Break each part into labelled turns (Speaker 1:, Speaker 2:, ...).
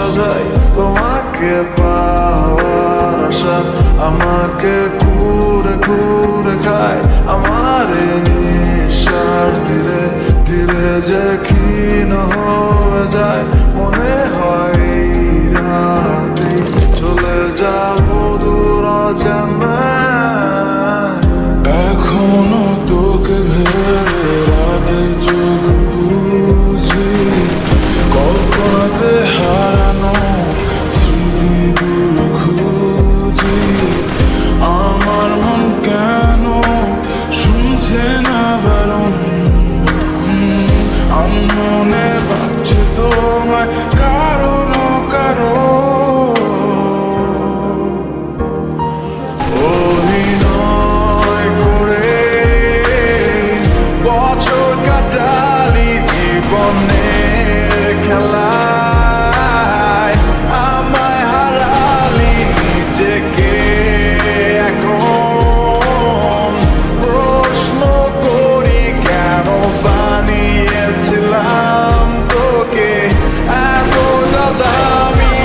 Speaker 1: সাজাই তোমাকে পাওয়ার আশা আমাকে ঘুরে ঘুরে খায় আমার নিঃশ্বাস ধীরে ধীরে যে ক্ষীণ হয়ে যায় মনে হয় রাতে চলে যাবো দূর অজানায় এখনো তোকে ভেবে রাতে চোখ বুঝি কল্পনাতে হারানো স্মৃতিগুলো খুঁজি আমার মন কেন শুনছে না বারণ মনে ভাবছে তোমায় কারো না কারো অভিনয় করে বছর কাটালি জীবনের খেলায় আমায় হারালি নিজেকে এখন প্রশ্ন করি কেন বানিয়েছিলাম তোকে এতটা দামি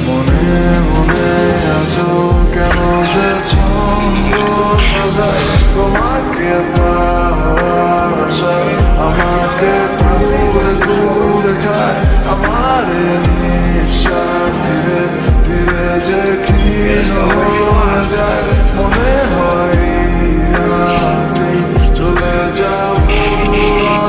Speaker 1: মনে মনে আছো কেন যে ছন্দ সাজাই তোমাকে পাওয়ার আশায় আমাকে ঘুরে ঘুরে খায় আমার নিঃশ্বাস ধীরে ধীরে যে